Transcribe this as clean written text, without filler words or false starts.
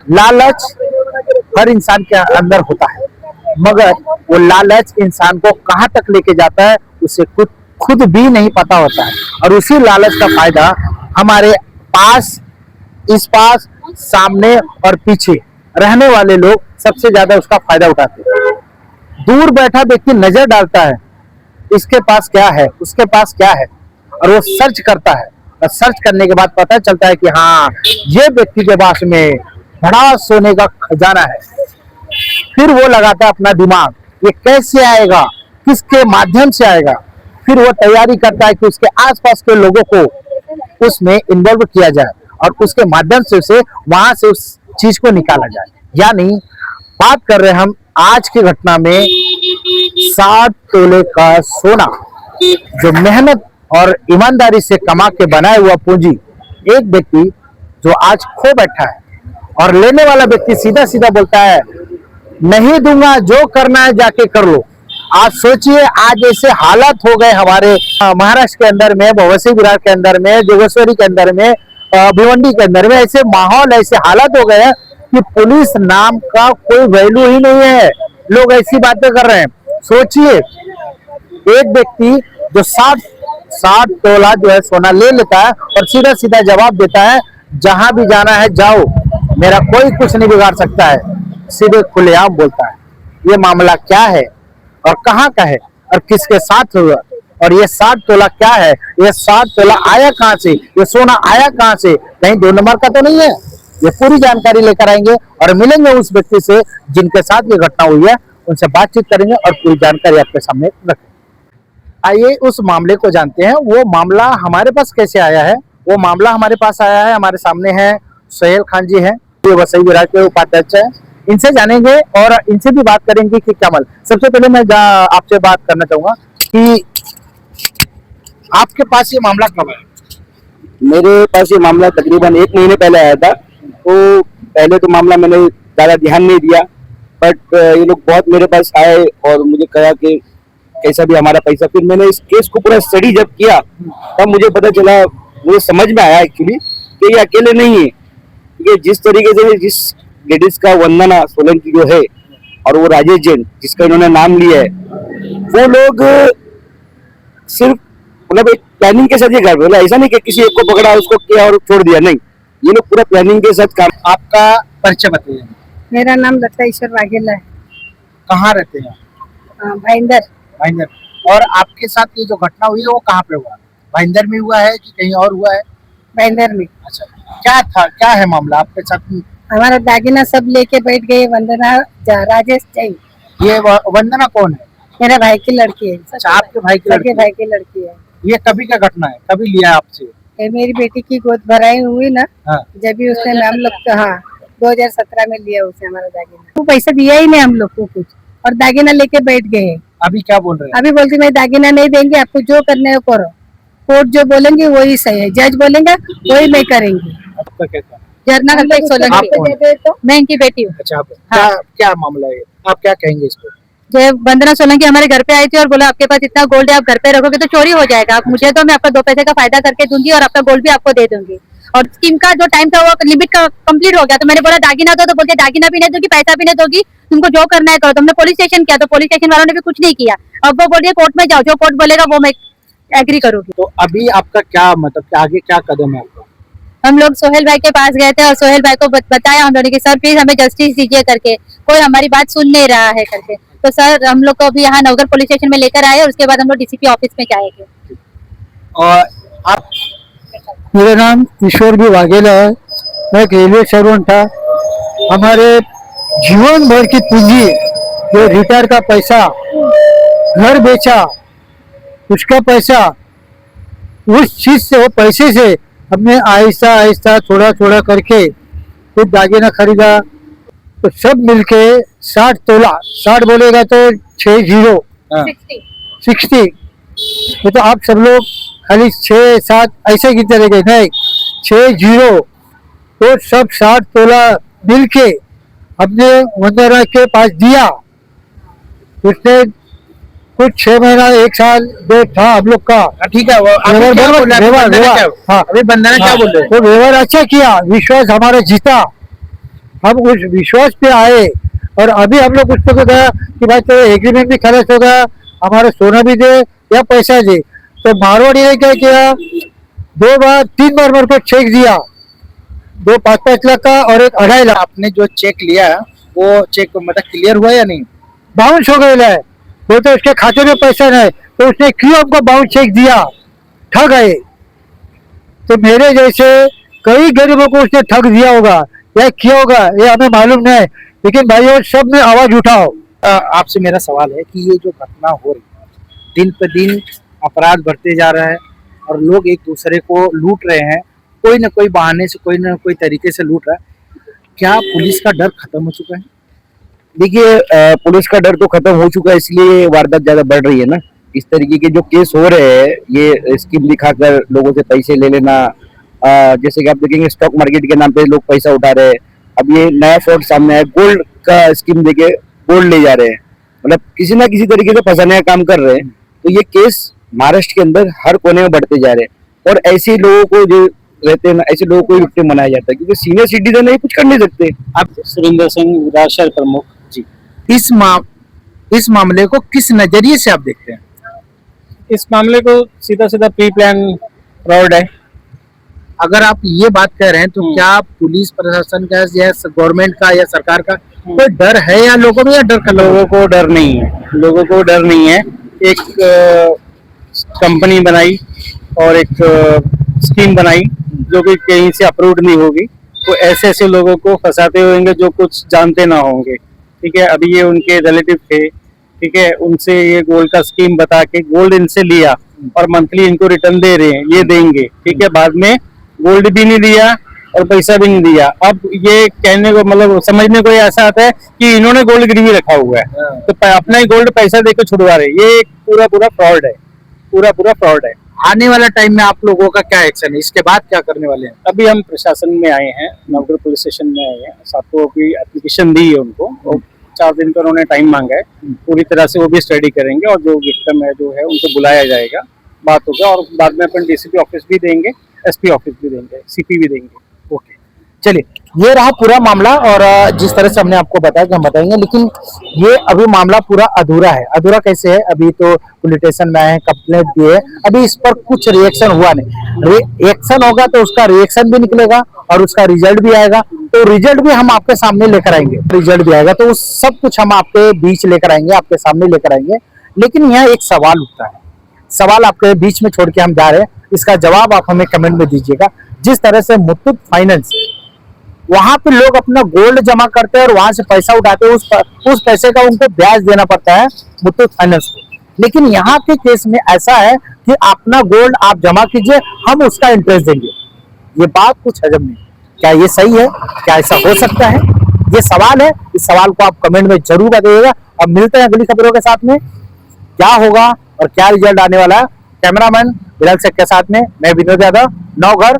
लालच हर इंसान के अंदर होता है, मगर वो लालच इंसान को कहाँ तक लेके जाता है उसे खुद खुद भी नहीं पता होता है। और उसी लालच का फायदा हमारे पास, इस पास, सामने और पीछे रहने वाले लोग सबसे ज्यादा उसका फायदा उठाते हैं। दूर बैठा व्यक्ति नजर डालता है, इसके पास क्या है, उसके पास क्या है, और वो सर्च करता है। और सर्च करने के बाद पता चलता है कि हाँ, ये व्यक्ति के पास में बड़ा सोने का खजाना है। फिर वो लगाता है अपना दिमाग, ये कैसे आएगा, किसके माध्यम से आएगा। फिर वो तैयारी करता है कि उसके आसपास के लोगों को उसमें इन्वॉल्व किया जाए और उसके माध्यम से उसे वहां से उस चीज को निकाला जाए। यानी बात कर रहे हैं हम आज की घटना में 60 तोले का सोना, जो मेहनत और ईमानदारी से कमा के बनाया हुआ पूंजी एक व्यक्ति जो आज खो बैठा है, और लेने वाला व्यक्ति सीधा सीधा बोलता है नहीं दूंगा, जो करना है जाके कर लो। आज सोचिए, आज ऐसे हालात हो गए हमारे महाराष्ट्र के अंदर में, वैसे विरार के अंदर में, जोगेश्वरी के अंदर में, भिवंडी के अंदर में, ऐसे माहौल, ऐसे हालात हो गए हैं कि पुलिस नाम का कोई वैल्यू ही नहीं है। लोग ऐसी बातें कर रहे हैं। सोचिए, एक व्यक्ति जो 60 तोला जो है सोना ले लेता है और सीधा सीधा जवाब देता है जहां भी जाना है जाओ, मेरा कोई कुछ नहीं बिगाड़ सकता है, सीधे खुलेआम बोलता है। ये मामला क्या है और कहाँ का है और किसके साथ हुआ, और ये 60 तोला क्या है, ये 60 तोला आया कहाँ से, ये सोना आया कहाँ से, कहीं 2 नंबर का तो नहीं है। ये पूरी जानकारी लेकर आएंगे और मिलेंगे उस व्यक्ति से जिनके साथ ये घटना हुई है, उनसे बातचीत करेंगे और पूरी जानकारी आपके सामने रखेंगे। आइए उस मामले को जानते हैं। वो मामला हमारे पास कैसे आया है, वो मामला हमारे पास आया है। हमारे सामने है सोहेल खान जी हैं, जो वसई विरार के उपाध्यक्ष हैं। इनसे जानेंगे और इनसे भी बात करेंगे कि क्या मामला। सबसे पहले मैं आपसे बात करना चाहूंगा कि आपके पास ये मामला कब आया? मेरे पास ये मामला तकरीबन 1 महीने पहले आया था। तो पहले तो मामला मैंने ज्यादा ध्यान नहीं दिया, बट ये लोग बहुत मेरे पास आए और मुझे कहा कि कैसा भी हमारा पैसा। फिर मैंने इस केस को पूरा स्टडी जब किया तब मुझे पता चला, मुझे समझ में आया एक्चुअली कि ये अकेले नहीं है। ये जिस तरीके से जिस लेडीज का वंदना सोलंकी जो है और वो राजेश जैन जिसका इन्होंने नाम लिया है, वो लोग सिर्फ मतलब एक प्लानिंग के साथ ये कर रहे हैं। ऐसा नहीं कि किसी एक को पकड़ा उसको किया और छोड़ दिया, नहीं, ये लोग पूरा प्लानिंग के साथ काम। आपका परिचय बताइए। मेरा नाम लता ईश्वर वाघेला है। कहाँ रहते हैं? भाईंदर। भाईंदर। और आपके साथ ये जो घटना हुई है वो कहाँ पे हुआ? भाईंदर में हुआ है कि कहीं और हुआ है? भाईंदर में। अच्छा, क्या था, क्या है मामला आपके साथ? हमारा दागिना सब लेके बैठ गए। वंदना राजेश जैन। ये वंदना कौन है? मेरा भाई की लड़की है। अच्छा, आपके भाई की लड़की? भाई की लड़की है। ये कभी का घटना है, कभी लिया आपसे? मेरी बेटी की गोद भराई हुई ना, हाँ। जब भी उसने हम लोग, हाँ, 2017 में लिया उसने हमारा दागिना। वो पैसा दिया ही नहीं हम लोग को कुछ, और दागिना लेके बैठ गए। अभी क्या बोल रहे हैं? अभी बोलती मैं दागिना नहीं देंगे, आपको जो करना है वो करो। कोर्ट जो बोलेंगे वही सही है, जज बोलेंगे वही मैं करेंगे। आपका क्या था? झरना का एक सोलंकी, तो मैं इनकी बेटी हूँ। अच्छा, हाँ। क्या मामला है, आप क्या कहेंगे इसको? जो वंदना सोलंकी हमारे घर पे आई थी और बोला आपके पास इतना गोल्ड है, आप घर पे रखोगे तो चोरी हो जाएगा, आप मुझे तो मैं आपका 2 पैसे का फायदा करके दूंगी और आपका गोल्ड भी आपको दे दूंगी। और स्कीम का जो टाइम था वो लिमिट का कंप्लीट हो गया, तो मैंने बोला दागिना दो, तो बोलते दागिना भी नहीं दोगी, पैसा भी नहीं दोगी, तुमको जो करना है करो। तो हमने पुलिस स्टेशन किया, तो पुलिस स्टेशन वालों ने भी कुछ नहीं किया। अब वो बोलिए कोर्ट में जाओ, जो कोर्ट बोलेगा वो मैं एग्री करूंगी। तो अभी आपका क्या मतलब आगे क्या कदम है आपका? हम लोग सोहेल भाई के पास गए थे और सोहेल भाई को बताया हम लोगों की, सर प्लीज हमें जस्टिस दीजिए करके, कोई हमारी बात सुन नहीं रहा है करके। तो सर हम लोग को अभी यहाँ नवगर पुलिस स्टेशन में लेकर आए और उसके बाद हम लोग डीसीपी ऑफिस में जाएंगे। और आप? मेरा नाम ईश्वर भी वाघेला है, मैं एक रेलवे सर्वेंट था। हमारे जीवन भर की पूंजी, जो रिटायर का पैसा, घर बेचा उसका पैसा, उस चीज से, वो पैसे से हमने आहिस्ता आहिस्ता थोड़ा थोड़ा करके फिर दागिना खरीदा। तो सब मिलके 60 तोला, 60 बोलेगा तो 6 जीरो 60। ये तो आप सब लोग खाली 6-7 ऐसे गिनते रह गए, नहीं, 6 जीरो, तो सब 60 तोला मिल के हमने वंदना के पास दिया। उसने कुछ 6 महीना 1 साल जो था हम लोग का, ठीक है। वो व्यवहार क्या बोल रहे हैं? व्यवहार हाँ, अभी वंदना क्या बोल रहे हैं? तो व्यवहार अच्छा किया, विश्वास हमारा जीता। हम उस विश्वास पे आए और अभी हम लोग उसको तो कहा कि भाई तो एग्रीमेंट भी खर्च होगा, हमारा सोना भी दे या पैसा दे। तो मारवाड़ी ने क्या किया, 3 बार मेरे को चेक दिया, 2 5-5 लाख का और एक 2.5 लाख। आपने जो चेक लिया वो चेक मतलब क्लियर हुआ या नहीं? बाउंस हो गया है, वो तो उसके खाते में पैसा नहीं, तो उसने क्यों हमको बाउंस चेक दिया? ठग है। तो मेरे जैसे कई गरीबों को उसने ठग दिया होगा या किया होगा, ये हमें मालूम नहीं, लेकिन भाइयों सब में आवाज उठाओ। आपसे मेरा सवाल है कि ये जो घटना हो रही है, दिन पे दिन अपराध बढ़ते जा रहा है और लोग एक दूसरे को लूट रहे हैं, कोई ना कोई बहाने से, कोई ना कोई तरीके से लूट रहा है। क्या पुलिस का डर खत्म हो चुका है? देखिए, पुलिस का डर तो खत्म हो चुका है, इसलिए वारदात ज्यादा बढ़ रही है ना। इस तरीके के जो केस हो रहे हैं, ये स्कीम दिखाकर लोगों से पैसे ले लेना, जैसे कि आप देखेंगे स्टॉक मार्केट के नाम पे लोग पैसा उठा रहे हैं। अब ये नया फ्रॉड सामने है, गोल्ड का स्कीम देके गोल्ड ले जा रहे हैं, मतलब किसी ना किसी तरीके से फंसाने का काम कर रहे हैं। तो ये केस महाराष्ट्र के अंदर हर कोने में बढ़ते जा रहे हैं और ऐसे लोगों को जो रहते हैं ना, ऐसे लोगों को ही विक्टिम बनाया जाता है, क्योंकि सीनियर सिटीजन है, कुछ कर नहीं सकते। आप सुरेंद्र सिंह राष्ट्र प्रमुख जी। इस मामले को किस नजरिए से आप देखते हैं? इस मामले को सीधा सीधा प्री प्लान फ्रॉड है। अगर आप ये बात कह रहे हैं तो क्या पुलिस प्रशासन का या गवर्नमेंट का या सरकार का कोई डर है या लोगों में, या डर का लोगों को डर नहीं है, लोगों को डर नहीं है। एक कंपनी बनाई और एक स्कीम बनाई जो कि कहीं से अप्रूव्ड नहीं होगी, तो ऐसे ऐसे लोगों को फंसाते होंगे जो कुछ जानते ना होंगे। ठीक है, अभी ये उनके रिलेटिव थे, ठीक है, उनसे ये गोल्ड का स्कीम बता के गोल्ड इनसे लिया और मंथली इनको रिटर्न दे रहे हैं, ये देंगे। ठीक है, बाद में गोल्ड भी नहीं दिया और पैसा भी नहीं दिया। अब ये कहने को मतलब समझने को ऐसा आता है कि इन्होंने गोल्ड गिरवी रखा हुआ है, तो अपना ही गोल्ड पैसा देकर छुड़वा रहे। ये एक पूरा फ्रॉड है, पूरा फ्रॉड है। आने वाला टाइम में आप लोगों का क्या एक्शन है, इसके बाद क्या करने वाले हैं? अभी हम प्रशासन में आए हैं, नवगढ़ पुलिस स्टेशन में आए हैं, सबको अभी एप्लीकेशन दी है उनको, और 4 दिन का उन्होंने टाइम मांगा है। पूरी तरह से वो भी स्टडी करेंगे और जो विक्टिम है जो है उनको बुलाया जाएगा, बात होगा, और बाद में अपन डीसीपी ऑफिस भी देंगे, एसपी ऑफिस भी देंगे, सीपी भी देंगे। ओके, चलिए, ये रहा पूरा मामला। और जिस तरह से हमने आपको बताया कि हम बताएंगे, लेकिन ये अभी मामला पूरा अधूरा है। अधूरा कैसे है? अभी तो पुलिस स्टेशन में आए हैं, कंप्लेंट दिए, अभी इस पर कुछ रिएक्शन हुआ नहीं। रिएक्शन होगा तो उसका रिएक्शन भी निकलेगा और उसका रिजल्ट भी आएगा, तो रिजल्ट भी हम आपके सामने लेकर आएंगे। रिजल्ट भी आएगा तो उस सब कुछ हम आपके बीच लेकर आएंगे, आपके सामने लेकर आएंगे। लेकिन यहाँ एक सवाल उठता है, सवाल आपके बीच में छोड़ के हम जा रहे हैं, इसका जवाब आप हमें कमेंट में दीजिएगा। जिस तरह से मुथूट फाइनेंस, वहां पे लोग अपना गोल्ड जमा करते हैं और वहां से पैसा उठाते हैं, उस पैसे का उनको ब्याज देना पड़ता है मुथूट फाइनेंस को। लेकिन यहाँ के केस में ऐसा है कि अपना गोल्ड आप जमा कीजिए, हम उसका इंटरेस्ट देंगे। ये बात कुछ हजम नहीं। क्या ये सही है? क्या ऐसा हो सकता है? ये सवाल है, इस सवाल को आप कमेंट में जरूर बताइएगा। और मिलते हैं अगली खबरों के साथ में। क्या होगा और क्या रिजल्ट आने वाला है, कैमरामैन विराल शेख के साथ में मैं विनोद यादव, नवघर।